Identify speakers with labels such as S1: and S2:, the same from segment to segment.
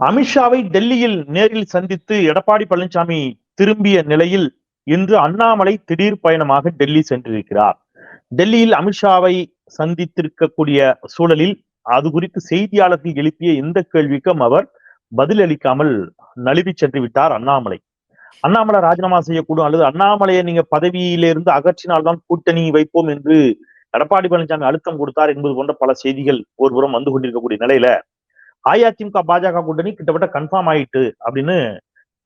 S1: அமித்ஷாவை டெல்லியில் நேரில் சந்தித்து எடப்பாடி பழனிசாமி திரும்பிய நிலையில் இன்று அண்ணாமலை திடீர் பயணமாக டெல்லி சென்றிருக்கிறார். டெல்லியில் அமித்ஷாவை சந்தித்திருக்கக்கூடிய சூழலில் அது குறித்து செய்தியாளர்கள் எழுப்பிய எந்த கேள்விக்கும் அவர் பதிலளிக்காமல் நழுவி சென்று விட்டார் அண்ணாமலை. அண்ணாமலை ராஜினாமா செய்யக்கூடும் அல்லது அண்ணாமலையை நீங்க பதவியிலிருந்து அகற்றினால்தான் கூட்டணி வைப்போம் என்று எடப்பாடி பழனிசாமி அழுத்தம் கொடுத்தார் என்பது போன்ற பல செய்திகள் ஒருபுறம் வந்து கொண்டிருக்கக்கூடிய நிலையில அஇஅதிமுக பாஜக கூட்டணி கிட்டத்தட்ட கன்ஃபார்ம் ஆயிட்டு அப்படின்னு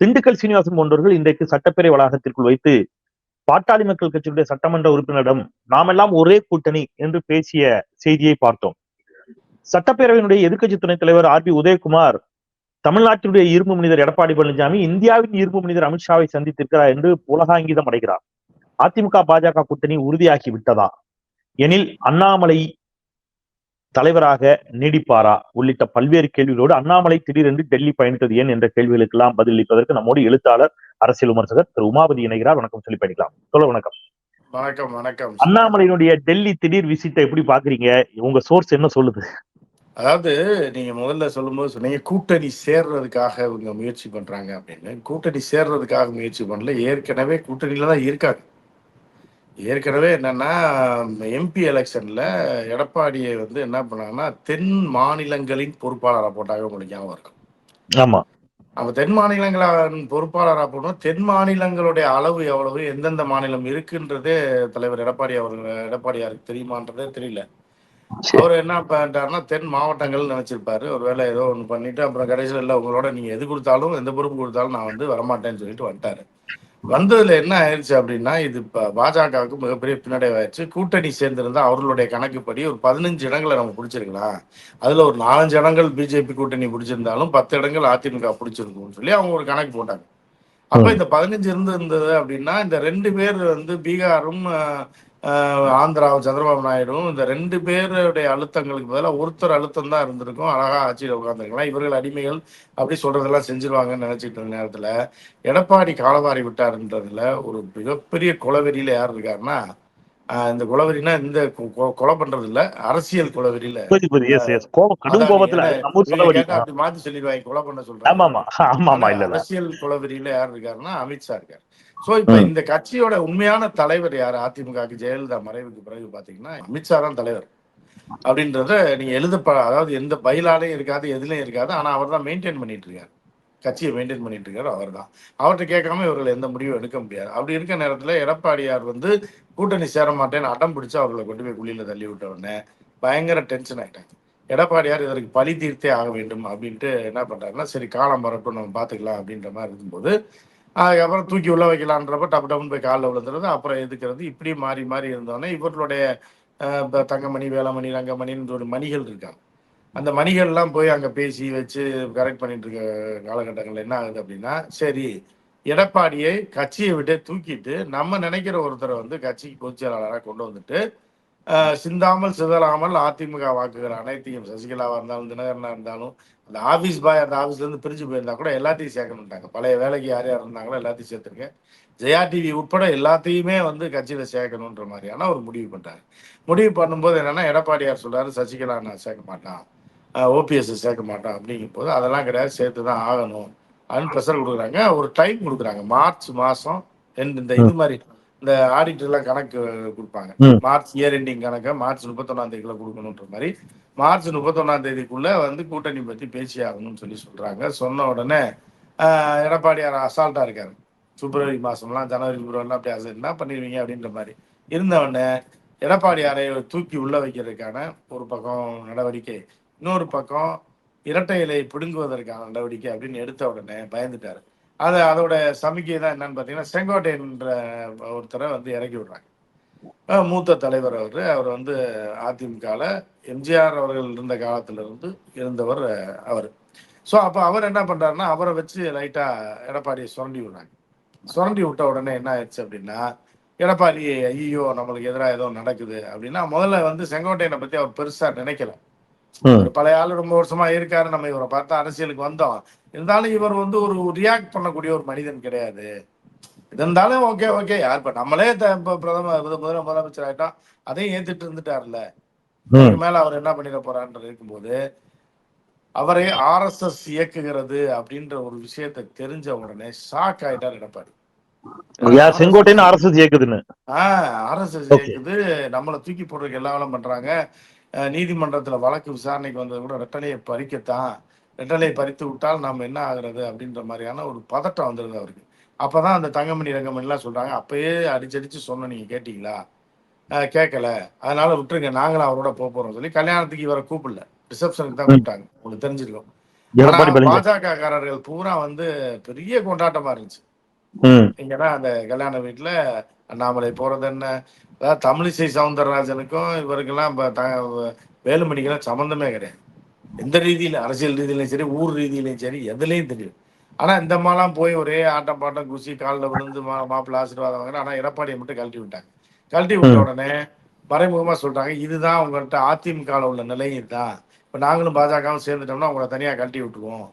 S1: திண்டுக்கல் சீனிவாசன் போன்றவர்கள் இன்றைக்கு சட்டப்பேரவை வளாகத்திற்குள் வைத்து பாட்டாளி மக்கள் கட்சியுடைய சட்டமன்ற உறுப்பினரிடம் நாமெல்லாம் ஒரே கூட்டணி என்று பேசிய செய்தியை பார்த்தோம். சட்டப்பேரவையினுடைய எதிர்க்கட்சி துணைத் தலைவர் ஆர் பி உதயகுமார் தமிழ்நாட்டினுடைய இரும்பு மனிதர் எடப்பாடி பழனிசாமி இந்தியாவின் இரும்பு மனிதர் அமித்ஷாவை சந்தித்திருக்கிறார் என்று உலகாங்கிதம் அடைகிறார். அதிமுக பாஜக கூட்டணி உறுதியாகி விட்டதா, எனில் அண்ணாமலை தலைவராக நீடிப்பாரா உள்ளிட்ட பல்வேறு கேள்விகளோடு அண்ணாமலை திடீரென்று டெல்லி பயணித்தது ஏன் என்ற கேள்விகளுக்கெல்லாம் பதிலளிப்பதற்கு நம்மோடு எழுத்தாளர் அரசியல் விமர்சகர் திரு உமாபதி இணைகிறார். வணக்கம் சொல்லி படிக்கலாம். சொல்ல வணக்கம்.
S2: வணக்கம். வணக்கம்.
S1: அண்ணாமலையினுடைய டெல்லி திடீர் விசிட்டை எப்படி பாக்குறீங்க? உங்க சோர்ஸ் என்ன சொல்லுது?
S2: அதாவது நீங்க முதல்ல சொல்லும்போது சொன்னீங்க கூட்டணி சேர்றதுக்காக இவங்க முயற்சி பண்றாங்க அப்படின்னு. கூட்டணி சேர்றதுக்காக முயற்சி பண்ணல, ஏற்கனவே கூட்டணியில தான் இருக்காங்க. ஏற்கனவே என்னன்னா எம்பி எலெக்ஷன்ல எடப்பாடியை என்ன பண்ணாங்கன்னா தென் மாநிலங்களின் பொறுப்பாளராக போட்டாங்க, உங்களுக்கு ஞாபகம் இருக்கும்.
S1: ஆமா,
S2: அப்ப தென் மாநிலங்களின் பொறுப்பாளராக போனோம். தென் மாநிலங்களுடைய அளவு எவ்வளவு, எந்தெந்த மாநிலம் இருக்குன்றதே தலைவர் எடப்பாடியாருக்கு தெரியுமான்றதே தெரியல. அவர் என்ன பண்ணிட்டாருன்னா தென் மாவட்டங்கள் நினைச்சிருப்பாரு. ஒரு வேலை ஏதோ ஒன்று பண்ணிட்டு அப்புறம் கடைசியில் இல்லை, உங்களோட நீங்க எது கொடுத்தாலும் எந்த பொறுப்பு கொடுத்தாலும் நான் வரமாட்டேன்னு சொல்லிட்டு வந்துட்டாரு. வந்ததுல என்ன ஆயிடுச்சு அப்படின்னா, இது பாஜகவுக்கு மிகப்பெரிய பின்னடைவாயிடுச்சு. கூட்டணி சேர்ந்திருந்தா அவர்களுடைய கணக்குப்படி ஒரு 15 இடங்களை நம்ம பிடிச்சிருக்கலாம். அதுல ஒரு 4-5 இடங்கள் பிஜேபி கூட்டணி பிடிச்சிருந்தாலும் 10 இடங்கள் அதிமுக பிடிச்சிருக்கும்னு சொல்லி அவங்க ஒரு கணக்கு போட்டாங்க. அப்ப இந்த 15 இருந்தது அப்படின்னா இந்த 2 பேர் பீகாரும் ஆந்திராவும் சந்திரபாபு நாயுடும் இந்த 2 பேருடைய அழுத்தங்களுக்கு பதிலாக ஒருத்தர் அழுத்தம் தான் இருந்திருக்கும். அழகா ஆட்சியில் உட்காந்துருக்கலாம். இவர்கள் அடிமைகள் அப்படி சொல்றதெல்லாம் செஞ்சிருவாங்கன்னு நினைச்சிட்டு இருந்த நேரத்துல எடப்பாடி காலவாரி விட்டாருன்றதுல ஒரு மிகப்பெரிய குலவெறியில யார் இருக்காருன்னா, இந்த குலவெறினா இந்த கொலை பண்றது இல்ல, அரசியல் குலவெறியில. கேட்டா அப்படி மாத்தி சொல்லிடுவாங்க, கொலை பண்ண சொல்றாங்க. அரசியல் குலவெறியில யார் இருக்காருன்னா அமித்ஷா இருக்காரு. சோ இப்ப இந்த கட்சியோட உண்மையான தலைவர் யாரு? அதிமுகவுக்கு ஜெயலலிதா மறைவுக்கு பிறகு பாத்தீங்கன்னா அமித்ஷா தான் தலைவர் அப்படின்றத நீங்க அதாவது எந்த பயிலாலையும் இருக்காது, எதுலயும் இருக்காது. ஆனா அவர் தான் மெயின்டைன் பண்ணிட்டு இருக்காரு, கட்சியை மெயின்டைன் பண்ணிட்டு இருக்காரு. அவர் தான். அவர்கிட்ட கேட்காம இவர்கள் எந்த முடிவும் எடுக்க முடியாது. அப்படி இருக்க நேரத்துல எடப்பாடியார் கூட்டணி சேர மாட்டேன்னு அடம் பிடிச்சு அவர்களை கொண்டு போய் குழியில தள்ளி விட்ட உடனே பயங்கர டென்ஷன் ஆயிட்டாங்க. எடப்பாடியார் இதற்கு பழி தீர்த்தே ஆக வேண்டும் அப்படின்ட்டு என்ன பண்றாருன்னா, சரி காலம் வரட்டும் நம்ம பாத்துக்கலாம் அப்படின்ற மாதிரி இருக்கும்போது அதுக்கப்புறம் தூக்கி உள்ள வைக்கலான்றப்ப டப்பு டப்புன்னு போய் காலில் விழுந்துறது, அப்புறம் எதுக்கிறது, இப்படி மாறி மாறி இருந்தோடனே இவர்களுடைய தங்கமணி, வேளாமணி, ரங்கமணின்னு ஒரு மணிகள் இருக்காங்க. அந்த மணிகள்லாம் போய் அங்கே பேசி வச்சு கரெக்ட் பண்ணிட்டு இருக்க காலகட்டங்கள் என்ன ஆகுது அப்படின்னா, சரி எடப்பாடியை கட்சியை விட்டு தூக்கிட்டு நம்ம நினைக்கிற ஒருத்தரை கட்சிக்கு பொதுச் செயலாளராக கொண்டு வந்துட்டு சிந்தாமல் சிதறாமல் அதிமுக வாக்குகிற அனைத்தையும், சசிகலாவா இருந்தாலும் தினகரனா இருந்தாலும் அந்த ஆபீஸ் பாய் அந்த ஆபீஸ்ல இருந்து பிரிஞ்சு போயிருந்தா கூட எல்லாத்தையும் சேர்க்கணுட்டாங்க. பழைய வேலைக்கு யார் யார் இருந்தாங்களோ எல்லாத்தையும் சேர்த்துருங்க. ஜெயா டிவி உட்பட எல்லாத்தையுமே கட்சியில சேர்க்கணுன்ற மாதிரியான ஒரு முடிவு பண்றாரு. முடிவு பண்ணும்போது என்னன்னா, எடப்பாடியார் சொல்றாரு சசிகலா நான் சேர்க்க மாட்டான், ஓபிஎஸ் சேர்க்க மாட்டான். அப்படிங்கும் போது அதெல்லாம் கிடையாது, சேர்த்து தான் ஆகணும் அப்படின்னு ப்ரெஷர் கொடுக்குறாங்க. ஒரு டைம் கொடுக்குறாங்க. மார்ச் மாசம் இந்த இது மாதிரி இந்த ஆடிட்டர்லாம் கணக்கு கொடுப்பாங்க. மார்ச் இயர் எண்டிங் கணக்கை மார்ச் 31ஆம் தேதிக்குள்ள கொடுக்கணுன்ற மாதிரி மார்ச் 31ஆம் தேதிக்குள்ள கூட்டணி பத்தி பேசி ஆகணும்னு சொல்றாங்க. சொன்ன உடனே எடப்பாடியார் அசால்ட்டா இருக்காரு. பிப்ரவரி மாசம்லாம் ஜனவரி பிப்ரவரிலாம் அப்படி என்ன பண்ணிடுவீங்க அப்படின்ற மாதிரி இருந்தவொடனே எடப்பாடியாரை தூக்கி உள்ள வைக்கிறதுக்கான ஒரு பக்கம் நடவடிக்கை, இன்னொரு பக்கம் இரட்டை இலை பிடுங்குவதற்கான நடவடிக்கை அப்படின்னு எடுத்த உடனே பயந்துட்டாரு. அதோட சமிக்கை தான் என்னன்னு பாத்தீங்கன்னா, செங்கோட்டையன்ற ஒருத்தரை இறக்கி விடுறாங்க. மூத்த தலைவர் அவர் அதிமுகல எம்ஜிஆர் அவர்கள் இருந்த காலத்துல இருந்து இருந்தவர் அவர். ஸோ அப்போ அவர் என்ன பண்றாருன்னா, அவரை வச்சு லைட்டா எடப்பாடியை சுரண்டி விடுறாங்க. சுரண்டி விட்ட உடனே என்ன ஆயிடுச்சு அப்படின்னா, எடப்பாடி ஐயோ நம்மளுக்கு எதிராக ஏதோ நடக்குது அப்படின்னா, முதல்ல செங்கோட்டையனை பத்தி அவர் பெருசா நினைக்கல. ஒரு பழைய ஆளு, ரொம்ப வருஷமா இருக்காரு, நம்ம இவரை பார்த்தா அரசியலுக்கு வந்தோம், இருந்தாலும் இவர் ஒரு ரியாக்ட் பண்ணக்கூடிய ஒரு மனிதன் கிடையாது. இருந்தாலும் ஓகே ஓகே யார் இப்ப நம்மளே முதலமைச்சர் ஆயிட்டோம், அதையும் ஏத்துட்டு இருந்துட்டாருல்ல, அதுக்கு மேல அவர் என்ன பண்ணிட போறான்னு இருக்கும்போது அவரை RSS இயக்குகிறது அப்படின்ற ஒரு விஷயத்த தெரிஞ்ச உடனே ஷாக் ஆயிட்டார் எடப்பாடி.
S1: செங்கோட்டைன்னு RSS இயக்குதுன்னு.
S2: RSS இயக்குது, நம்மளை தூக்கி போடுறதுக்கு எல்லா வேலை பண்றாங்க. நீதிமன்றத்துல வழக்கு விசாரணைக்கு வந்தது கூட ரெட்டலையை பறிக்கத்தான், ரெட்டலையை பறித்து விட்டால் நம்ம என்ன ஆகுறது அப்படின்ற மாதிரியான ஒரு பதட்டம் வந்துருது அவருக்கு. அப்பதான் அந்த தங்கமணி ரங்கமணி எல்லாம் சொல்றாங்க, அப்பயே அடிச்சடிச்சு சொன்ன, நீங்க கேட்டீங்களா? கேட்கல, அதனால விட்டுருங்க, நாங்களும் அவரோட போறோம் சொல்லி கல்யாணத்துக்கு இவரை கூப்பிடல, ரிசப்ஷனுக்கு தான் கூப்பிட்டாங்க. உங்களுக்கு தெரிஞ்சிருக்கும். ஆனா பாஜக காரர்கள் பூரா வந்து பெரிய கொண்டாட்டமா இருந்துச்சு. இங்கன்னா அந்த கல்யாண வீட்டுல அண்ணாமலை போறது என்ன, அதாவது தமிழிசை சவுந்தரராஜனுக்கும் இவருக்கெல்லாம் வேலுமணிக்கெல்லாம் சம்பந்தமே கிடையாது. எந்த ரீதியில, அரசியல் ரீதியிலையும் சரி, ஊர் ரீதியிலையும் சரி, எதுலையும் தெரியும். ஆனா இந்த மாதிரிலாம் போய் ஒரே ஆட்டம் பாட்டம் குசி காலில் விழுந்து மாப்பிள்ள ஆசீர்வாதம் வாங்கினா. ஆனா எடப்பாடியை மட்டும் கழட்டி விட்டாங்க. கழட்டி விட்ட உடனே மறைமுகமா சொல்றாங்க, இதுதான் உங்கள்கிட்ட அதிமுக உள்ள நிலை இதுதான். இப்ப நாங்களும் பாஜகவும் சேர்ந்துட்டோம்னா உங்களை தனியா கழட்டி விட்டுருவோம்.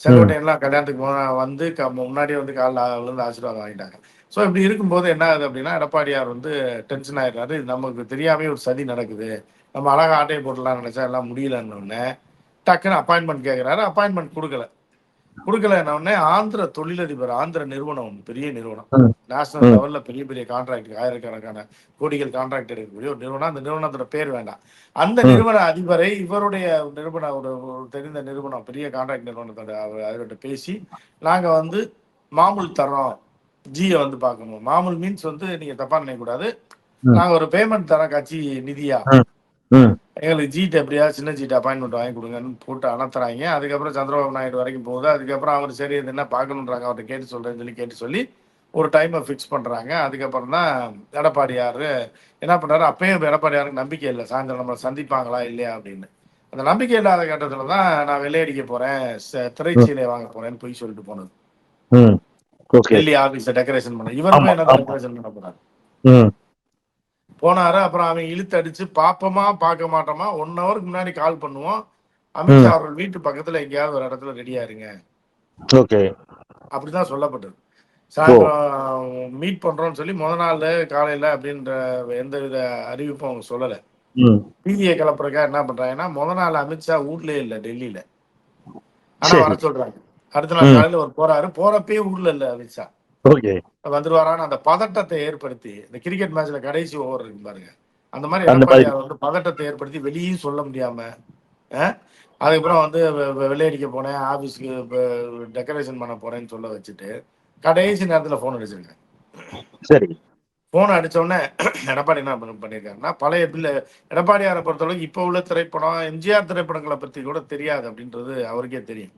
S2: செங்கோட்டையெல்லாம் கல்யாணத்துக்கு வந்து முன்னாடியே வந்து காலில் விழுந்து ஆசீர்வாதம் வாங்கிட்டாங்க. ஸோ இப்படி இருக்கும்போது என்ன ஆகுது அப்படின்னா, எடப்பாடியார் வந்து டென்ஷன் ஆயிடுறாரு. இது நமக்கு தெரியாமே ஒரு சதி நடக்குது, நம்ம அழகா ஆட்டையை போட்டுலாம் நினைச்சா எல்லாம் முடியலன்னு டக்குன்னு அப்பாயின்மெண்ட் கேட்கிறாரு. அப்பாயின்மெண்ட் கொடுக்கலன்னொடனே ஆந்திர தொழிலதிபர், ஆந்திர நிறுவனம் ஒன்று, பெரிய நிறுவனம், நேஷனல் லெவல்ல பெரிய பெரிய கான்ட்ராக்ட், ஆயிரக்கணக்கான கோடிகள் கான்ட்ராக்ட் எடுக்கக்கூடிய ஒரு நிறுவனம். அந்த நிறுவனத்தோட பேர் வேண்டாம். அந்த நிறுவன அதிபரை இவருடைய நிறுவனம், ஒரு தெரிந்த நிறுவனம், பெரிய கான்ட்ராக்ட் நிறுவனத்தோட அவர்கிட்ட பேசி, நாங்க வந்து மாமூல் தரோம், ஜியை வந்து பார்க்கணும். மாமூல் மீன்ஸ் வந்து நீங்க தப்பா நினைக்கக்கூடாது, நாங்க ஒரு பேமெண்ட் தரோம் கட்சி நிதியா, எங்களுக்கு ஜீட் எப்படியா சின்ன ஜீட் அப்பாயின்மெண்ட் வாங்கி கொடுங்கன்னு போட்டு அனுப்புறாங்க. அதுக்கப்புறம் சந்திரபாபு நாயுடு வரைக்கும் போகுது. அதுக்கப்புறம் அவர் சரி இது என்ன பார்க்கணுன்றாங்க, அவர்கிட்ட கேட்டு சொல்லி ஒரு டைமை ஃபிக்ஸ் பண்றாங்க. அதுக்கப்புறம் தான் எடப்பாடியார் என்ன பண்றாரு, அப்பயும் எடப்பாடியாருக்கு நம்பிக்கை இல்லை, சாயந்தரம் நம்ம சந்திப்பாங்களா இல்லையா அப்படின்னு. அந்த நம்பிக்கை இல்லாத கட்டத்துல தான் நான் வெள்ளையடிக்க போறேன், திரைச்சீலை வாங்க போறேன்னு பொய் சொல்லிட்டு போனது. டெல்லி ஆபீஸை டெக்கரேஷன் பண்ண இவர் போய் என்ன டெக்கரேஷன் பண்ண போறாரு போனாரு. அப்புறம் அவன் இழுத்து அடிச்சு பாப்போமா பார்க்க மாட்டோமா, 1 ஹவருக்கு முன்னாடி கால் பண்ணுவோம், அமித்ஷா அவர்கள் வீட்டு பக்கத்துல எங்கேயாவது ஒரு இடத்துல ரெடியா இருங்க, அப்படிதான் சொல்லப்பட்டது. சாயந்தரம் மீட் பண்றோம்னு சொல்லி முத நாள் காலையில அப்படின்ற எந்த வித அறிவிப்பும் அவங்க சொல்லல. பிடிஏ கிளப்புறக்கா என்ன பண்றாங்கன்னா, முத நாள் அமித்ஷா ஊர்லயே இல்ல, டெல்லியில, ஆனா வர சொல்றாங்க. அடுத்த நாள் காலையில ஒரு போறாரு, போறப்பே ஊர்ல இல்ல அமித்ஷா, வந்துருவாரான்னு அந்த பதட்டத்தை ஏற்படுத்தி, இந்த கிரிக்கெட் மேட்ச்ல கடைசி ஓவர் இருக்கு பாருங்க, அந்த மாதிரி எடப்பாடியார் வந்து பதட்டத்தை ஏற்படுத்தி வெளியும் சொல்ல முடியாம, அதுக்கப்புறம் வந்து வெள்ளையடிக்க போனேன், ஆபீஸ்க்கு டெக்கரேஷன் பண்ண போறேன்னு சொல்ல வச்சுட்டு கடைசி நேரத்துல போன் அடிச்சிருங்க. சரி, போன் அடிச்ச உடனே எடப்பாடி என்ன பண்ணிருக்காருன்னா, பழைய பில்ல எடப்பாடியாரை பொறுத்தளவுக்கு இப்ப உள்ள திரைப்படம், எம்ஜிஆர் திரைப்படங்களை பத்தி கூட தெரியாது அப்படின்றது அவருக்கே தெரியும்.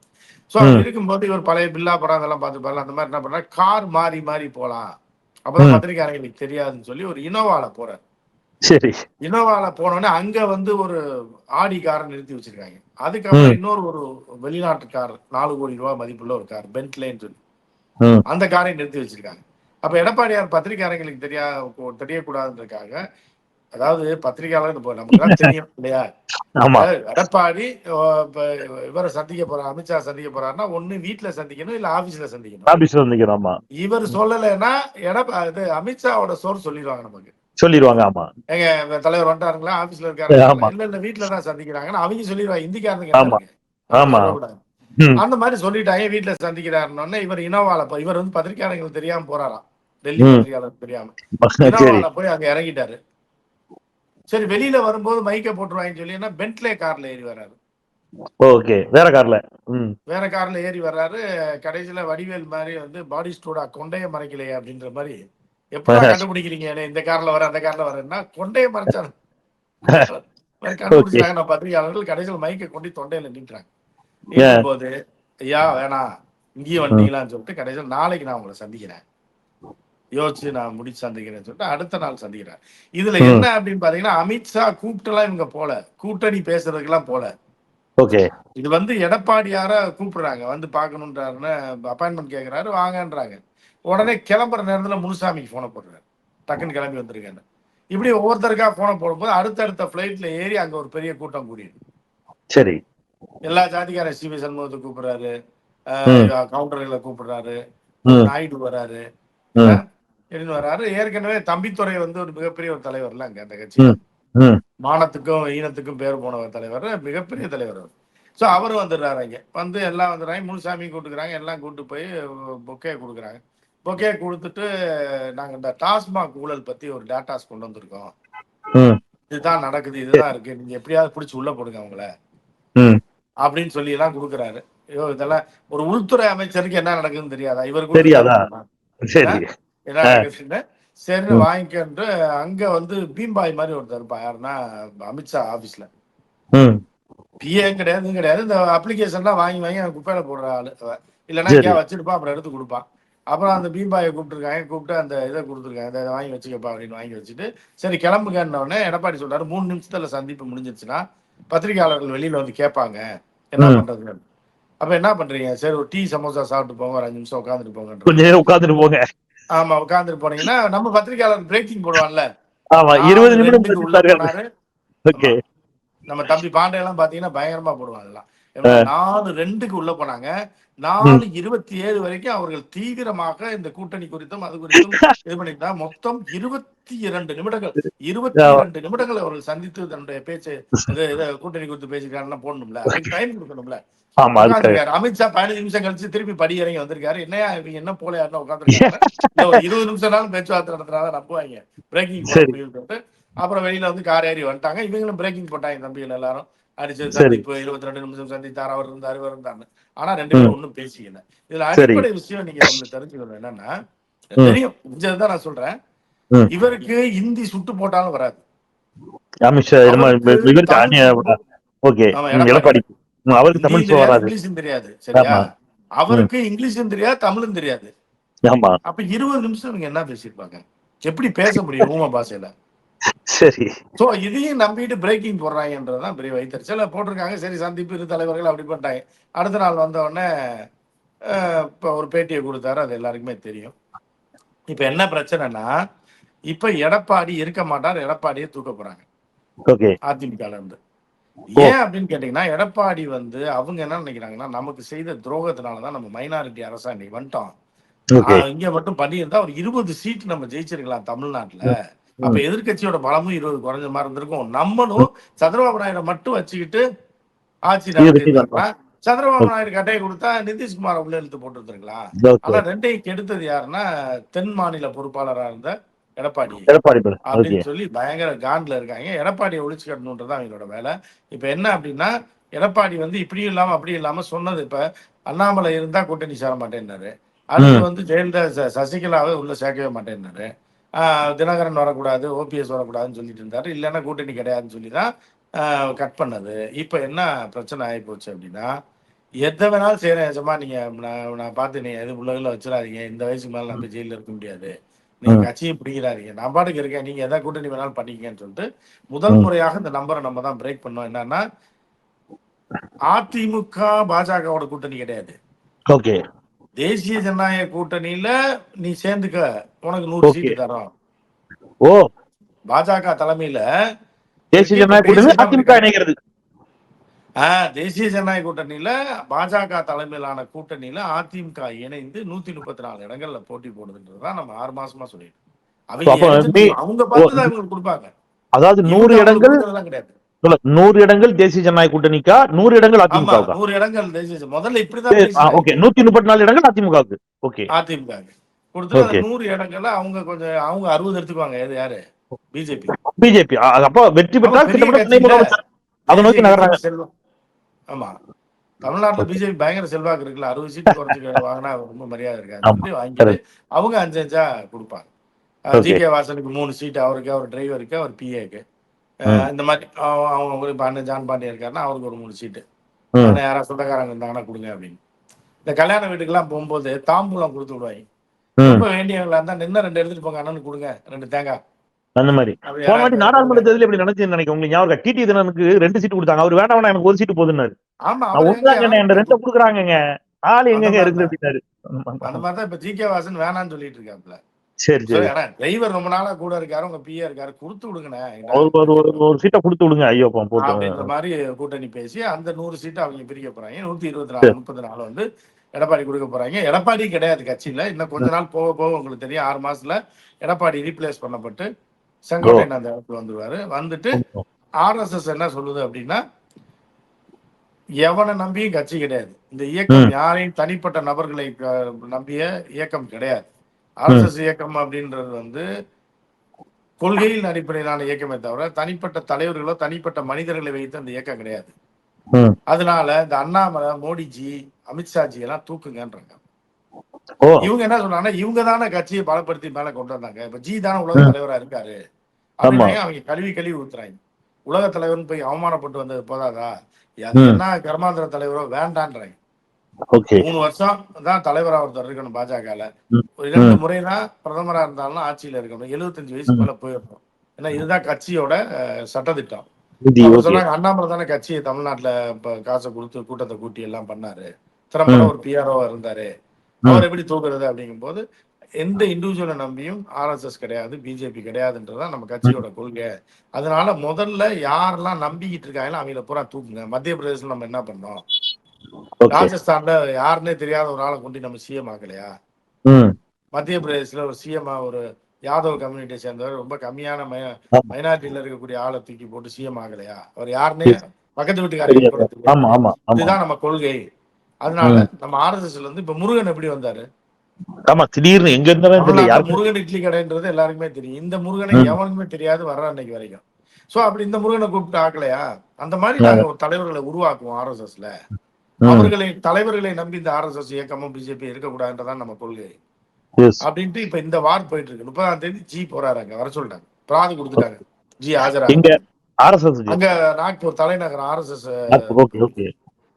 S2: சோ அப்படி இருக்கும்போது இவர் பழைய பில்லா படம் அதெல்லாம் பார்த்துப்பாரு. அந்த மாதிரி என்ன பண்ற, கார் மாறி மாறி போலாம், அப்பதான் பத்திரிகையாளர்களுக்கு தெரியாதுன்னு சொல்லி ஒரு இனோவால போறாரு. சரி, இனோவால போனோடனே அங்க வந்து ஒரு ஆடி காரை நிறுத்தி வச்சிருக்காங்க. அதுக்கப்புறம் இன்னொரு ஒரு வெளிநாட்டு கார், 4 கோடி ரூபாய் மதிப்புள்ள ஒரு கார், பென்ட்லேன்னு சொல்லி அந்த காரை நிறுத்தி வச்சிருக்காங்க. அப்ப எடப்பாடியார் பத்திரிகையாளர்களுக்கு தெரியக்கூடாதுன்றதுக்காக, அதாவது பத்திரிகையாளர் நமக்கு எல்லாம் தெரியும் இல்லையா, எடப்பாடி இவரை சந்திக்க போறார், அமித்ஷா சந்திக்க போறாருன்னா ஒண்ணு வீட்டுல சந்திக்கணும், இல்ல ஆபீஸ்ல சந்திக்கணும். இவர் சொல்லலைன்னா அமித்ஷாவோட சோர் சொல்லிடுவாங்க, நமக்கு சொல்லிடுவாங்க. ஆமா, எங்க தலைவர் வந்துட்டாருங்களா, ஆபீஸ்ல இருக்காரு, இல்ல வீட்டுலதான் சந்திக்கிறாங்கன்னு அவங்க சொல்லிடுவாங்க. இந்திக்காரனுக்கு என்ன சொல்லக்கூடாது, அந்த மாதிரி சொல்லிட்டாங்க. வீட்டுல சந்திக்கிறாருன்னு இவர் இனோவால இவர் வந்து பத்திரிகையாளர்கள் தெரியாம போறாராம், டெல்லி பத்திரிகையாளர் தெரியாம இனோவால போய் அங்க இறங்கிட்டாரு. சரி, வெளியில வரும்போது மைக்க போட்டுருவாங்கன்னு சொல்லி பென்ட்லே கார்ல ஏறி வர்றாரு. ஓகே, வேற கார்ல ஏறி வர்றாரு. கடைசியில வடிவேல் மாதிரி வந்து பாடி ஸ்டூடா கொண்டைய மறைக்கலையே அப்படின்ற மாதிரி, எப்படா கண்டுபிடிக்கிறீங்க இந்த கார்ல வர அந்த கார்ல வரேன்னா, கொண்டைய மறைச்சாரு கண்டுபிடிச்சாங்க நான் பத்திரிகையாளர்கள். கடைசியில் மைக்க கொண்டு தொண்டையில நீட்டுறாங்க. நீட்டும் போது, ஐயா வேணாம், இங்கேயும் வந்தீங்களான்னு சொல்லிட்டு கடைசியில் நாளைக்கு நான் உங்களை சந்திக்கிறேன், யோசிச்சு நான் முடிச்சு சந்திக்கிறேன்னு சொல்லிட்டு அடுத்த நாள் சந்திக்கிறேன். இதுல என்ன அப்படின்னு பாத்தீங்கன்னா, அமித்ஷா கூப்பிட்டுலாம் இவங்க போல, கூட்டணி பேசுறதுக்கெல்லாம் போல. ஓகே, இது வந்து எடப்பாடியார கூப்பிடுறாங்க, வந்து பாக்கணும்ன்றாருன்னு அப்பாயின்மெண்ட் கேட்கிறாரு, வாங்கன்றாங்க. உடனே கிளம்புற நேரத்துல முனுசாமிக்கு போன போடுறாரு, டக்குன்னு கிளம்பி வந்திருக்கேன்னு. இப்படி ஒவ்வொருத்தருக்கா போன போடும்போது அடுத்தடுத்த பிளைட்ல ஏறி அங்க ஒரு பெரிய கூட்டம் கூடியது. சரி, எல்லா ஜாதிக்கார சிவி சண்முகத்தை கூப்பிடுறாரு, கவுண்டர்களை கூப்பிடுறாரு, நாயுடு வராரு, வராரு. ஏற்கனவே தம்பித்துறை வந்து ஒரு மிகப்பெரிய ஒரு தலைவர்ல அங்க அந்த கட்சி, மானத்துக்கும் ஈனத்துக்கும் பேர் போன தலைவர், மிகப்பெரிய தலைவர். ஸோ அவரும் வந்துடுறாரு. இங்க வந்து எல்லாம் வந்துடுறாங்க, முனுசாமி கூட்டுக்கிறாங்க, எல்லாம் கூட்டு போய் பொக்கே கொடுக்குறாங்க. பொக்கே கொடுத்துட்டு நாங்கள் இந்த டாஸ்மாக் ஊழல் பத்தி ஒரு டேட்டாஸ் கொண்டு வந்திருக்கோம், இதுதான் நடக்குது, இதுதான் இருக்கு, நீங்க எப்படியாவது பிடிச்சி உள்ள போடுங்க அவங்கள அப்படின்னு சொல்லி எல்லாம் கொடுக்குறாரு. ஐயோ, இதெல்லாம் ஒரு உள்துறை அமைச்சருக்கு என்ன நடக்குதுன்னு தெரியாதா? இவர்
S1: தெரியாதா?
S2: என்ன நடக்குதுன்னு சரி வாங்கிக்கிட்டு அங்க வந்து பீம்பாய் மாதிரி ஒருத்தர் இருப்பா, யாருன்னா அமித்ஷா ஆபீஸ்ல பிஏ கிடையாது, இந்த அப்ளிகேஷன்லாம் வாங்கி வாங்கி குப்பையில போடுற ஆளு. இல்லைன்னா இங்கே வச்சிருப்பான், அப்புறம் எடுத்து கொடுப்பான். அப்புறம் அந்த பீம்பாயை கூப்பிட்டு அந்த இதை கொடுத்துருக்காங்க, இதை வாங்கி வச்சுக்கப்பா அப்படின்னு வாங்கி வச்சுட்டு சரி கிளம்புகன்னொடனே எடப்பாடி சொல்றாரு 3 நிமிஷத்துல சந்திப்பு முடிஞ்சிருச்சுன்னா பத்திரிகையாளர்கள் வெளியில வந்து கேட்பாங்க என்ன பண்றது. அப்ப என்ன பண்றீங்க? சரி ஒரு டீ சமோசா சாப்பிட்டு போங்க, ஒரு 5 நிமிஷம் உட்காந்துட்டு போங்க. ஆமா, உட்காந்துட்டு போனீங்கன்னா நம்ம பத்திரிகையாளர் பிரேக்கிங் போடுவான்ல,
S1: 20 நிமிடம்
S2: உள்ள போனாரு. நம்ம தம்பி பாண்டையெல்லாம் பாத்தீங்கன்னா பயங்கரமா போடுவாங்க. அதெல்லாம் 4:02 உள்ள போனாங்க, 4:27 வரைக்கும் அவர்கள் தீவிரமாக இந்த கூட்டணி குறித்தும் அது குறித்தும் இது பண்ணிட்டா மொத்தம் 22 நிமிடங்கள் அவர்கள் சந்தித்து தன்னுடைய பேச்சு கூட்டணி குறித்து பேசிக்கிறாருன்னா போடணும்ல, அதுக்கு டைம் கொடுக்கணும்ல. அமித்ஷா 15 நிமிஷம் கழிச்சு திருப்பி படி இறங்கி வந்திருக்காரு. என்னையா இவங்க என்ன போல யாருன்னா உட்காந்துருக்காங்க, 20 நிமிஷம் பேச்சுவார்த்தை நடத்துறாங்க, நம்புவாங்க பிரேக்கிங் போட முடியும். அப்புறம் வெளியில வந்து கார் ஏறி வந்துட்டாங்க, இவங்களும் பிரேக்கிங் போட்டாங்க தம்பிகள் எல்லாரும். அடிச்சு சந்திப்பு 22 நிமிஷம் சந்தித்தார், அவர் இருந்தார் இவர் இருந்தாரு. ஆனா 2 பேரும் ஒன்னும் பேசிக்கல. இதுல அடிப்படை விஷயம் நீங்க ஒண்ணு தெரிஞ்சுக்கணும் என்னன்னா, தெரியும் தான் நான் சொல்றேன், இவருக்கு இந்தி சுட்டு போட்டாலும் வராது. இங்கிலீஷும் தெரியாது, சரியா? அவருக்கு இங்கிலீஷும் தெரியாது, தமிழும் தெரியாது. அப்ப 20 நிமிஷம் நீங்க என்ன பேசிருப்பாங்க? எப்படி பேச முடியும் ஊம பாஷையில? சரி, சோ இதையும் நம்பிட்டு பிரேக்கிங் போடுறாங்கன்றதுதான் பெரிய வைத்தறிச்சல் போட்டிருக்காங்க. சரி சந்திப்பு இரு தலைவர்கள் அப்படி பண்ணிட்டாங்க. அடுத்த நாள் வந்த உடனே இப்ப ஒரு பேட்டியை கொடுத்தாரு, அது எல்லாருக்குமே தெரியும். இப்ப என்ன பிரச்சனைனா, இப்ப எடப்பாடி இருக்க மாட்டார், எடப்பாடியை தூக்க போறாங்க அதிமுக இருந்து. ஏன் அப்படின்னு கேட்டீங்கன்னா, எடப்பாடி வந்து அவங்க என்ன நினைக்கிறாங்கன்னா, நமக்கு செய்த துரோகத்தினாலதான் நம்ம மைனாரிட்டி அரசா இன்னைக்கு வந்துட்டோம், இங்க மட்டும் பண்ணியிருந்தா ஒரு 20 சீட் நம்ம ஜெயிச்சிருக்கலாம் தமிழ்நாட்டுல. அப்ப எதிர்கட்சியோட பலமும் 20 குறைஞ்ச மாதிரி இருந்திருக்கும். நம்மளும் சந்திரபாபு நாயுடு மட்டும் வச்சுக்கிட்டு ஆட்சி நடத்திருக்கலாம். சந்திரபாபு நாயுடு கட்டையை கொடுத்தா நிதிஷ்குமார் உள்ள இழுத்து போட்டு இருந்திருக்கலாம். ஆனா ரெண்டையும் கெடுத்தது யாருன்னா தென் மாநில பொறுப்பாளராக இருந்த எடப்பாடி அப்படின்னு சொல்லி பயங்கர காண்ட்ல இருக்காங்க. எடப்பாடியை ஒழிச்சு கட்டணுன்றதான் அவங்களோட வேலை. இப்ப என்ன அப்படின்னா, எடப்பாடி வந்து இப்படியும் இல்லாம அப்படியும் இல்லாம சொன்னது, இப்ப அண்ணாமலை இருந்தா கூட்டணி சேர மாட்டேன்னாரு, அடுத்து வந்து ஜெயலலிதா சசிகலாவை உள்ள சேர்க்கவே மாட்டேன்னாரு, தினகரன் வரக்கூடாது, ஓபிஎஸ் வரக்கூடாதுன்னு சொல்லிட்டு இருந்தாரு, இல்லைன்னா கூட்டணி கிடையாதுன்னு சொல்லிதான் கட் பண்ணது. இப்ப என்ன பிரச்சனை ஆகி போச்சு அப்படின்னா, எதை வேணாலும் செய்யறேன் நிஜமா, நீங்க நான் பார்த்து நீங்க எது உள்ள வச்சிடாதீங்க, இந்த வயசுக்கு மேல நான் போய் ஜெயில இருக்க முடியாது, நீங்க கட்சியை பிடிக்கிறாதீங்க, நான் பாட்டுக்கு இருக்கேன், நீங்க எதாவது கூட்டணி வேணாலும் பண்ணிக்கன்னு சொல்லிட்டு முதல் முறையாக இந்த நம்பரை நம்ம தான் பிரேக் பண்ணோம். என்னன்னா, அதிமுக பாஜகவோட கூட்டணி கிடையாது, தேசிய ஜனநாயக கூட்டணியில நீ சேர்ந்துக்க, உனக்கு 100 சீட்டு தரோம். பாஜக தலைமையில தேசிய ஜனநாயக கூட்டணியில பாஜக தலைமையிலான கூட்டணியில அதிமுக இணைந்து 134 இடங்கள்ல போட்டி போடுதுன்றதுதான் நம்ம 6 மாசமா சொல்லிட்டு அவங்க பார்த்துதான் இவங்களுக்கு கொடுப்பாங்க. அதாவது 100 இடங்கள் கிடையாது, 100 இடங்கள் தேசிய ஜனநாயக கூட்டணிக்கா, 100 இடங்கள் அதிமுக, 100 இடங்கள் தேசிய முதல்ல இப்படிதான் 134 இடங்கள் அதிமுக அதிமுக கொடுத்து 100 இடங்கள்ல அவங்க கொஞ்சம் அவங்க 60 எடுத்துக்குவாங்க. யாரு? பிஜேபி. அப்ப வெற்றி பெற்றால் செல்வம். ஆமா, தமிழ்நாட்டுல பிஜேபி பயங்கர செல்வாக்கு இருக்குல்ல, 60 சீட்டு குறைச்சு வாங்கினா ரொம்ப மரியாதை இருக்காது, வாங்கிட்டு அவங்க 5 கொடுப்பாங்க. ஜி.கே. வாசனுக்கு 3 சீட்டு, அவருக்கு, அவர் டிரைவருக்கு, அவர் பிஏக்கு, இந்த மாதிரி அவங்க ஜான் பாண்டியன் இருக்காருன்னா அவருக்கு ஒரு 3 சீட்டு, யாராவது சொந்தக்காரங்க இருந்தாங்கன்னா கொடுங்க அப்படின்னு. இந்த கல்யாண வீட்டுக்கெல்லாம் போகும்போது தாம்பூலம் கொடுத்து விடுவாங்க. ரொம்ப வேண்டியவங்களா இருந்தா நின்று 2 எடுத்துட்டு போங்க, அண்ணனுக்கு கொடுங்க 2 தேங்காய், அந்த மாதிரி. போன வாட்டி நாடாளுமன்ற தேர்தல் எப்படி நடந்துச்சு நினைக்கிறேன் உங்களுக்கு ஞாபகம்? டிடி தினனுக்கு 2 சீட்டு கொடுத்தாங்க, அவர் வேண்டாம் எனக்கு 1 சீட்டு போதுன்னாரு. ஆமா, 2 கொடுக்குறாங்க, ஆள் எங்க இருக்குது அப்படின்னாரு. அந்த மாதிரிதான் இப்ப ஜி.கே. வாசன் வேணான்னு சொல்லிட்டு இருக்காப்ல. சரி சரி, டிரைவர் ரொம்ப நாளா கூட இருக்காரு, உங்க பிஏ இருக்காரு, கொடுத்து விடுங்கண்ணே, ஒரு சீட்டை கொடுத்து விடுங்க ஐயோ அப்படின்ற மாதிரி கூட்டணி பேசி அந்த 100 சீட்டை அவங்க பிரிக்க போறாங்க. 124 34 வந்து எடப்பாடி கொடுக்க போறாங்க. எடப்பாடி கிடையாது கட்சியில, இன்னும் கொஞ்ச நாள் போக போக உங்களுக்கு தெரியும், 6 மாசத்துல எடப்பாடி ரீப்ளேஸ் பண்ணப்பட்டு செங்கோட்டையன் அந்த இடத்துல வந்துருவாரு. வந்துட்டு ஆர்எஸ்எஸ் என்ன சொல்லுது அப்படின்னா, எவனை நம்பியும் கட்சி கிடையாது. இந்த இயக்கம் யாரையும் தனிப்பட்ட நபர்களை நம்பிய இயக்கம் கிடையாது. ஆர்எஸ்எஸ் இயக்கம் அப்படின்றது வந்து கொள்கையின் அடிப்படையிலான இயக்கமே தவிர தனிப்பட்ட தலைவர்களோ தனிப்பட்ட மனிதர்களை வைத்து அந்த இயக்கம் கிடையாது. அதனால இந்த அண்ணாமலை, மோடிஜி, அமித்ஷாஜி எல்லாம் தூக்குங்கன்றாங்க. இவங்க என்ன சொன்னாங்கன்னா, இவங்க தானே கட்சியை பலப்படுத்தி மேல கொண்டு வந்தாங்க. இப்ப ஜி தானே உலக தலைவரா இருக்காரு அப்படின்னு அவங்க கழுவி ஊத்துறாங்க. உலக தலைவர்னு போய் அவமானப்பட்டு வந்தது போதாதா, அது என்ன கர்மாந்திர தலைவரோ வேண்டான்றாங்க. 3 வருஷம் தான் தலைவரா ஒருத்தர் இருக்கணும் பாஜகல. 2 முறைதான் பிரதமரா இருந்தாலும் ஆட்சியில இருக்கணும். 75 வயசு மேல போயிடணும். ஏன்னா இதுதான் கட்சியோட சட்டத்திட்டம். சொன்னாங்க அண்ணாமலை தானே கட்சியை தமிழ்நாட்டுல காசை கொடுத்து கூட்டத்தை கூட்டி எல்லாம் பண்ணாரு, திறம்பட ஒரு பிஆர்ஓ இருந்தாரு, அவர் எப்படி தூக்குறது அப்படிங்கும் போது எந்த இண்டிவிஜுவலை நம்பியும் ஆர்எஸ்எஸ் கிடையாது, பிஜேபி கிடையாதுன்றதான் நம்ம கட்சியோட கொள்கை. அதனால முதல்ல யாரெல்லாம் நம்பிக்கிட்டு இருக்காங்களோ அவங்கள பூரா தூக்குங்க. மத்திய பிரதேசம் நம்ம என்ன பண்ணோம், ராஜஸ்தான்ல யாருன்னே தெரியாத ஒரு ஆளை கொண்டு நம்ம சிஎம் ஆக்கலையா, மத்திய பிரதேசத்துல ஒரு சிஎம் ஒரு யாதவ் கம்யூனிட்டியை சேர்ந்தவர் ரொம்ப கம்மியான மைனாரிட்டியில இருக்கக்கூடிய ஆளை தூக்கி போட்டு சிஎம் ஆகலையா, அவர் யாருன்னே பக்கத்து வீட்டுக்காரங்க. இதுதான் நம்ம கொள்கை. அதனால நம்ம ஆர்எஸ்எஸ்ல இருந்து இப்ப முருகன் எப்படி வந்தாரு,
S1: திடீர்னு எங்க இருந்தாலும்
S2: முருகன் இட்லி கடைன்றது எல்லாருக்குமே தெரியும். இந்த முருகனை எவனுக்குமே தெரியாது வர்ற அன்னைக்கு வரைக்கும். சோ அப்படி இந்த முருகனை கூப்பிட்டு ஆக்கலையா, அந்த மாதிரி நாங்க ஒரு தலைவர்களை உருவாக்குவோம் ஆர்எஸ்எஸ்ல. தலைவர்களை நம்பி இந்த ஆர்எஸ்எஸ் இயக்கமும் பிஜேபி இருக்கக்கூடாதுன்றதான் நம்ம கொள்கை அப்படின்ட்டு இப்ப இந்த வார் போயிட்டு இருக்கு. 30ஆம் தேதி ஜி போறாரு, அங்க வர சொல்லிட்டாங்க, பிராது கொடுத்துட்டாங்க. ஜி ஆஜராங்க அங்க நாக்பூர் தலைநகர் ஆர்எஸ்எஸ்.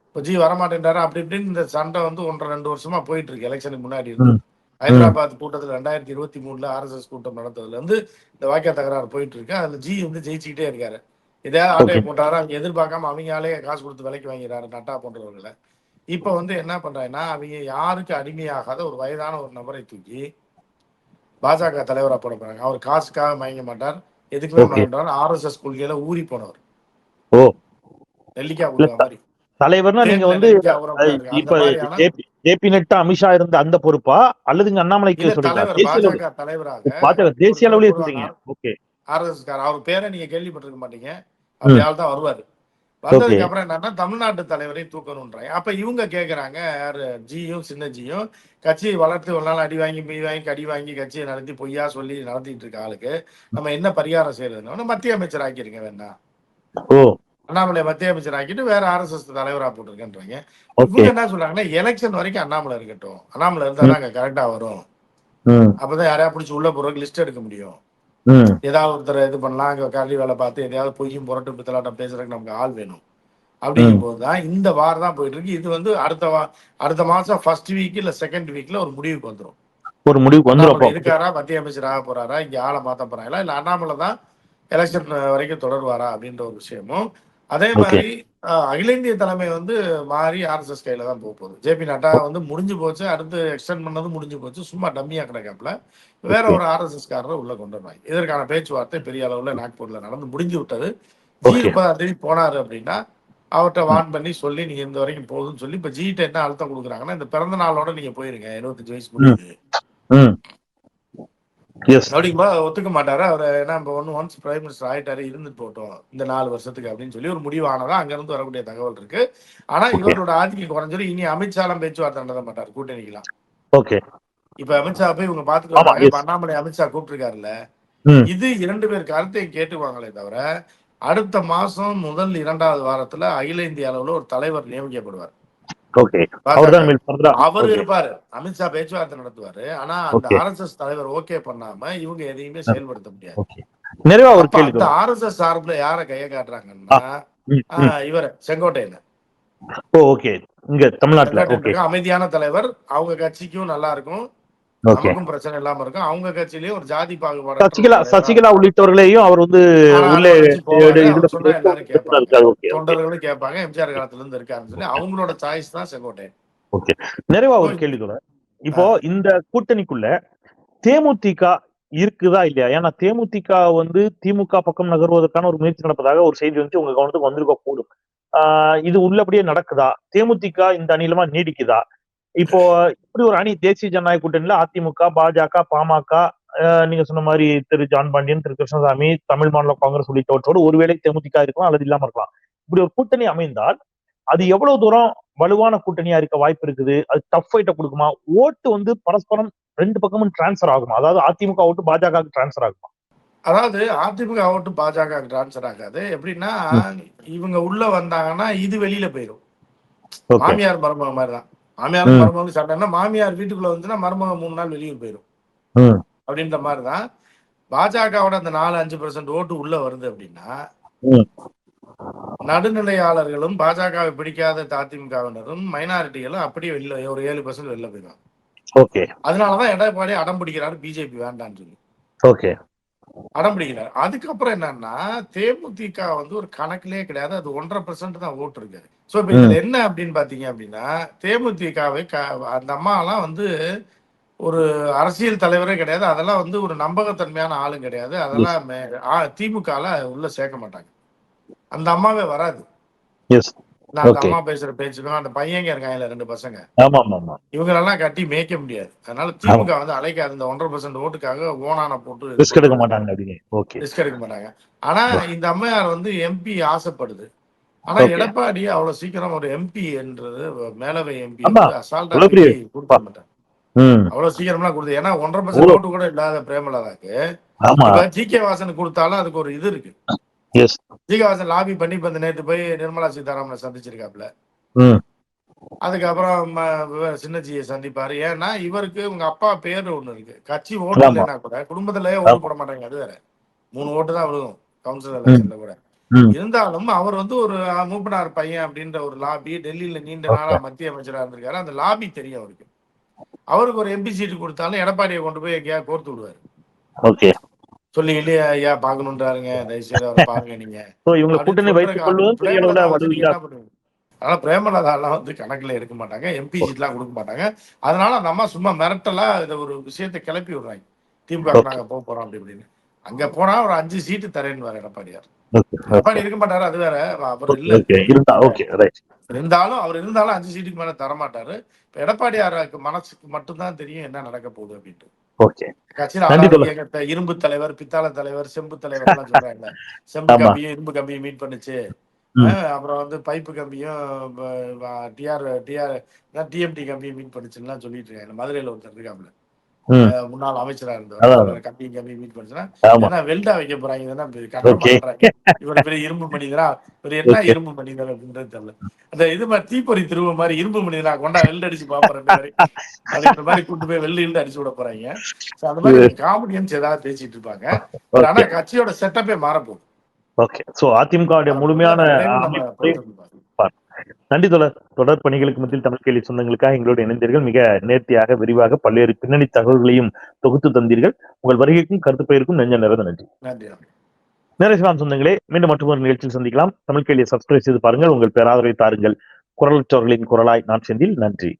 S2: இப்ப ஜி வரமாட்டேன்றாரு. அப்படி இப்படின்னு இந்த சண்டை வந்து 1.5-2 வருஷமா போயிட்டு இருக்கு. எலெக்ஷனுக்கு முன்னாடி இருந்து ஹைதராபாத் கூட்டத்துல 2023 ஆர்எஸ்எஸ் கூட்டம் நடந்ததுல இருந்து இந்த வாக்கிய தகராறு போயிட்டு இருக்கு. அதுல ஜி வந்து ஜெயிச்சுக்கிட்டே இருக்காரு. எதையாவது ஆட்டையை போட்டாரு, அவங்க எதிர்பார்க்காம அவங்களாலே காசு கொடுத்து விலைக்கு வாங்கிறாரு நட்டா போன்றவர்களை. இப்ப வந்து என்ன பண்றாங்கன்னா, அவங்க யாருக்கு அடிமையாகாத ஒரு வயதான ஒரு நபரை தூக்கி பாஜக தலைவரா போட போறாங்க. அவர் காசுக்காக மயங்க மாட்டார், எதுக்குமே மயங்கிட்டார். ஆர்எஸ்எஸ் கொள்கையில ஊறி போனவர், நெல்லிக்காய் கொடுக்குற மாதிரி
S1: தலைவர்னா நீங்க வந்து இப்ப ஜேபி நட்டா அமித்ஷா இருந்த அந்த பொறுப்பா அல்லது அண்ணாமலைக்கு தேசிய அளவுலயே சொல்றீங்க?
S2: ஆர்எஸ்எஸ் காரர், அவர் பேரை நீங்க கேள்விப்பட்டிருக்க மாட்டீங்க, அப்படி ஆள் தான் வருவாரு. வந்ததுக்கு அப்புறம் என்னன்னா தமிழ்நாட்டு தலைவரை தூக்கணும்ன்றாங்க. அப்ப இவங்க கேக்குறாங்க, யாரு ஜியும் சின்ன ஜியும், கட்சியை வளர்த்து ஒரு நாள் அடி வாங்கி கடி வாங்கி கட்சியை நடத்தி பொய்யா சொல்லி நடத்திட்டு இருக்க ஆளுக்கு நம்ம என்ன பரிகாரம் செய்யறதுன்னு மத்திய அமைச்சர் ஆக்கிருங்க வேணா, அண்ணாமலை மத்திய அமைச்சர் ஆக்கிட்டு வேற ஆர்எஸ்எஸ் தலைவரா போட்டிருக்கேன்றாங்க. இவங்க என்ன சொல்றாங்கன்னா, எலெக்ஷன் வரைக்கும் அண்ணாமலை இருக்கட்டும், அண்ணாமலை இருந்தா அங்க கரெக்டா வரும், அப்பதான் யாரையா பிடிச்சி உள்ள போறதுக்கு லிஸ்ட் எடுக்க முடியும், ஏதாவது ஒருத்தர் இது பண்ணலாம், அங்க கல்வி வேலை பார்த்து எதையாவது பொய்யும் புரட்டு பித்தலாட்டம் பேசுறதுக்கு நமக்கு ஆள் வேணும். அப்படிங்கும் போதுதான் இந்த வார் தான் போயிட்டு இருக்கு. இது வந்து அடுத்த மாசம் ஃபர்ஸ்ட் வீக் இல்ல செகண்ட் வீக்ல ஒரு முடிவுக்கு வந்துடும்.
S1: ஒரு முடிவுக்கு வந்துடும்.
S2: இருக்காரா, மத்திய அமைச்சர் ஆக போறாரா, இங்க ஆளை மாத்த போறாங்களா, இல்ல அண்ணாமலை தான் எலெக்ஷன் வரைக்கும் தொடர்வாரா அப்படின்ற ஒரு விஷயமும். அதே மாதிரி அகில இந்திய தலைமை வந்து மாறி ஆர்எஸ்எஸ் கையில தான் போகுது. ஜேபி நட்டா வந்து முடிஞ்சு போச்சு, அடுத்து எக்ஸ்டெண்ட் பண்ணது முடிஞ்சு போச்சு, சும்மா டம்மியா கிடக்காப்ல வேற ஒரு ஆர்எஸ்எஸ் காரரை உள்ள கொண்டு வந்தாங்க. இதற்கான பேச்சுவார்த்தை பெரிய அளவுல நாக்பூர்ல நடந்து முடிஞ்சு விட்டது. ஜி 30ஆம் தேதி போனாரு அப்படின்னா அவர்கிட்ட வான் பண்ணி சொல்லி நீங்க இந்த வரைக்கும் போகுதுன்னு சொல்லி இப்ப ஜிட்ட என்ன அழுத்தம் கொடுக்குறாங்கன்னா, இந்த பிறந்த நாளோட நீங்க போயிருங்க, 75 வயசு முடியுது அப்படிங்கும்போது ஒத்துக்க மாட்டாரு அவர். ஏன்னா ஒன்ஸ் பிரைம் மினிஸ்டர் ஆயிட்டாரு, இருந்துட்டு போட்டோம் இந்த 4 வருஷத்துக்கு அப்படின்னு சொல்லி ஒரு முடிவானதா அங்க இருந்து வரக்கூடிய தகவல் இருக்கு. ஆனா இவரோட ஆதிக்கம் குறைஞ்சிடும். இனி அமித்ஷாலாம் பேச்சுவார்த்தை நடத்த மாட்டார், கூட்டணிக்கலாம். இப்ப அமித்ஷா போய் இவங்க பாத்துக்கலாம். இப்ப அண்ணாமலை அமித்ஷா கூப்பிட்டுருக்காருல்ல, இது 2 பேர் கருத்தையும் கேட்டுக்குவாங்களே தவிர அடுத்த மாசம் முதல் 2வது வாரத்துல அகில இந்திய அளவுல ஒரு தலைவர் நியமிக்கப்படுவார். அவர் இருப்பாரு, அமித்ஷா பேச்சுவார்த்தை நடத்துவாரு. ஆனா அந்த ஆர்எஸ்எஸ் தலைவர் ஓகே பண்ணாம இவங்க எதையுமே செயல்படுத்த முடியாது. அந்த ஆர்எஸ்எஸ் சார்பில் யார கைய காட்டுறாங்கன்னா இவர் செங்கோட்டையில அமைதியான தலைவர், அவங்க கட்சிக்கும் நல்லா இருக்கும், நமக்கும் பிரச்சனை இல்லாம இருக்கும். அவங்க கட்சியிலேயே ஒரு ஜாதி பாகுபாடு
S1: சசிகலா உள்ளிட்டவர்களையும் அவர் வந்து
S2: எல்லாரும் கேட்பாங்க, தொண்டர்களும் கேட்பாங்க, எம்ஜிஆர் காலத்துல இருந்து இருக்காருன்னு சொல்லி அவங்களோட சாய்ஸ் தான் செங்கோட்டையன்.
S1: நிறைவா ஒரு கேள்வி கூட, இப்போ இந்த கூட்டணிக்குள்ள தேமுதிக இருக்குதா இல்லையா? ஏன்னா தேமுதிக வந்து திமுக பக்கம் நகர்வதற்கான ஒரு முயற்சி நடப்பதாக ஒரு செய்தி வந்து உங்க கவனத்துக்கு வந்திருக்க கூடும். இது உள்ளபடியே நடக்குதா? தேமுதிக இந்த அணிலமா நீடிக்குதா? இப்போ இப்படி ஒரு அணி தேசிய ஜனநாயக கூட்டணியில அதிமுக, பாஜக, பாமக, நீங்க சொன்ன மாதிரி திரு ஜான் பாண்டியன், திரு கிருஷ்ணசாமி, தமிழ் மாநில காங்கிரஸ் உள்ளிட்டவற்றோடு ஒருவேளை தேமுதிக இருக்கலாம் அல்லது இல்லாம இருக்கலாம். இப்படி ஒரு கூட்டணி அமைந்தால் அது எவ்வளவு தூரம் வலுவான கூட்டணியா இருக்க வாய்ப்பு இருக்குது? அது டஃப் ஃபைட்ட குடுக்குமா? ஓட்டு வந்து பரஸ்பரம் 2 பக்கமும் டிரான்ஸ்ஃபர் ஆகுமா? அதாவது அதிமுக ஓட்டு பாஜகவுக்கு டிரான்ஸ்ஃபர் ஆகுமா?
S2: அதாவது அதிமுக ஓட்டு பாஜக டிரான்ஸ்ஃபர் ஆகாது. எப்படின்னா, இவங்க உள்ள வந்தாங்கன்னா இது வெளியில போயிரும். மாமியார் மருமக மாதிரிதான். மாமியார் மருமகளும் சண்டைன்னா, மாமியார் வீட்டுக்குள்ள வந்துன்னா மருமக 3 நாள் வெளியூர் போயிரும். அப்படின்ற மாதிரிதான் பாஜகவோட அந்த 4-5% ஓட்டு உள்ள வருது அப்படின்னா, நடுநிலையாளர்களும் பாஜகவை பிடிக்காத அதிமுகவினரும் மைனாரிட்டிகளும் அப்படியே வெளில ஒரு 7% வெளில போயிடும்.
S1: ஓகே.
S2: அதனாலதான் எடப்பாடி அடம் பிடிக்கிறாரு பிஜேபி வேண்டான்னு சொல்லி.
S1: ஓகே.
S2: அடம் பிடிக்கிறார். அதுக்கப்புறம் என்னன்னா, தேமுதிக வந்து ஒரு கணக்கிலே கிடையாது. அது 1.5% தான் ஓட்டு இருக்காது. சோ இப்ப இதுல என்ன அப்படின்னு பாத்தீங்க அப்படின்னா, தேமுதிகவை அந்த அம்மாலாம் வந்து ஒரு அரசியல் தலைவரே கிடையாது. அதெல்லாம் வந்து ஒரு நம்பகத்தன்மையான ஆளும் கிடையாது. அதெல்லாம் திமுகல உள்ள சேர்க்க மாட்டாங்க. அந்த அம்மாவே வராது. அந்த அம்மா பேசுற பேச்சுக்கும் அந்த பையங்க இருக்காங்கல்ல 2 பசங்க, இவங்களெல்லாம் கட்டி மேய்க்க முடியாது. அதனால திமுக வந்து அழைக்காது. இந்த 1.5% ஓட்டுக்காக ஓனான போட்டு
S1: ரிஸ்க் எடுக்க மாட்டாங்க.
S2: ரிஸ்க் எடுக்க மாட்டாங்க. ஆனா இந்த அம்மையார் வந்து எம்பி ஆசைப்படுது. ஆனா எடப்பாடி அவ்வளவு சீக்கிரம் ஒரு எம்பி என்றது மேலவை எம்பி வந்து அசால்ட்டா தூக்கி கொடுக்க மாட்டாங்க. அவ்வளவு சீக்கிரம்லாம் கொடுத்து, ஏன்னா 1.5% ஓட்டு கூட இல்லாத பிரேமலதாக்கு இப்ப ஜி.கே. வாசனுக்கு கொடுத்தாலும் அதுக்கு ஒரு இது இருக்கு. ஜி.கே. வாசன் லாபி பண்ணி இப்ப நேற்று போய் நிர்மலா சீதாராமனை சந்திச்சிருக்காப்ல. அதுக்கப்புறம் சின்னஜியை சந்திப்பாரு. ஏன்னா இவருக்கு உங்க அப்பா பேரு ஒண்ணு இருக்கு. கட்சி ஓட்டு இல்லைன்னா கூட குடும்பத்திலேயே ஓட்டு போட மாட்டாங்க. அது வேற 3 ஓட்டு தான் விழுகும் கவுன்சிலர் எலெக்ஷன்ல கூட. இருந்தாலும் அவர் வந்து ஒரு மூப்பனார் பையன் அப்படின்ற ஒரு லாபி, டெல்லியில நீண்ட நாளா மத்திய அமைச்சரா இருந்திருக்காரு. அந்த லாபி தெரியும் அவருக்கு. அவருக்கு ஒரு எம்பி சீட்டு கொடுத்தாலும் எடப்பாடியை கொண்டு போய் எங்கேயா கோர்த்து விடுவாரு. சொல்லிக்கிட்டு ஐயா பாக்கணும்ன்றாருங்க, தயவுசெய்து அவரை பாருங்க நீங்க. ஆனா பிரேமலதா எல்லாம் வந்து கணக்குல எடுக்க மாட்டாங்க. எம்பி சீட் எல்லாம் கொடுக்க மாட்டாங்க. அதனால அந்த அம்மா சும்மா மிரட்டலா இதை ஒரு விஷயத்தை கிளப்பி விடுறாங்க. திமுக நாங்க போறோம் அப்படி அப்படின்னு. அங்க போனா ஒரு 5 சீட்டு தரேன்னு எடப்பாடியார். எடப்பாடி இருக்க மாட்டாரு, அது வேற. அவர் இல்ல, இருந்தாலும் அவர் இருந்தாலும் 5 சீட்டுக்கு மேல தரமாட்டாரு. எடப்பாடியாருக்கு மனசுக்கு மட்டும்தான் தெரியும் என்ன நடக்க போகுது அப்படின்ட்டு. கட்சியில இரும்பு தலைவர், பித்தாள தலைவர், செம்பு தலைவர் எல்லாம் சொல்றாங்க. செம்பு கம்பியும் இரும்பு கம்பியும் மீட் பண்ணுச்சு. அப்புறம் வந்து பைப்பு கம்பியும் டிஎம்டி கம்பியும் மீட் பண்ணுச்சுன்னா சொல்லிட்டு இருக்காங்க. மதுரையில ஒருத்தர் இருக்காப்ல, முன்னாள் அமைச்சரா இருந்தவர். கம்பி மீட் பண்ணுச்சுன்னா ஏன்னா வெல்டா வைக்க போறாங்க, கட்டுறாங்க. இவரை பெரிய இரும்பு மனிதரா, பெரிய என்ன இரும்பு மனிதர் அப்படின்றது தெரியல. அந்த இது மாதிரி தீப்பொறி திரும்ப மாதிரி இரும்பு மனிதரா கொண்டா வெல்ட் அடிச்சு பாப்போம் அப்படின்ற மாதிரி கூட்டு போய் வெள்ளு அடிச்சு விட போறாங்க. அந்த மாதிரி காமெடியன்ஸ் ஏதாவது பேசிட்டு இருப்பாங்க. ஆனா கட்சியோட செட்டப்பே மாறப்போகுது.
S1: அதிமுக முழுமையான நன்றி தொடர். தொடர் பணிகளுக்கு மத்தியில் தமிழ் கேள்வி சொந்தங்களுக்காக எங்களோட இணைந்தீர்கள். மிக நேர்த்தியாக விரிவாக பல்வேறு பின்னணி தகவல்களையும் தொகுத்து தந்தீர்கள். உங்கள் வருகைக்கும் கருத்து பயிருக்கும் நெஞ்ச நிறைந்த நன்றி. நேரேஸ்வரம் சொந்தங்களே, மீண்டும் மற்றொரு நிகழ்ச்சியில் சந்திக்கலாம். தமிழ் கேள்வியை சப்ஸ்கிரைப் செய்து பாருங்கள். உங்கள் பேராதரவை தாருங்கள். குரலற்றவர்களின் குரலாய் நான் செந்தில். நன்றி.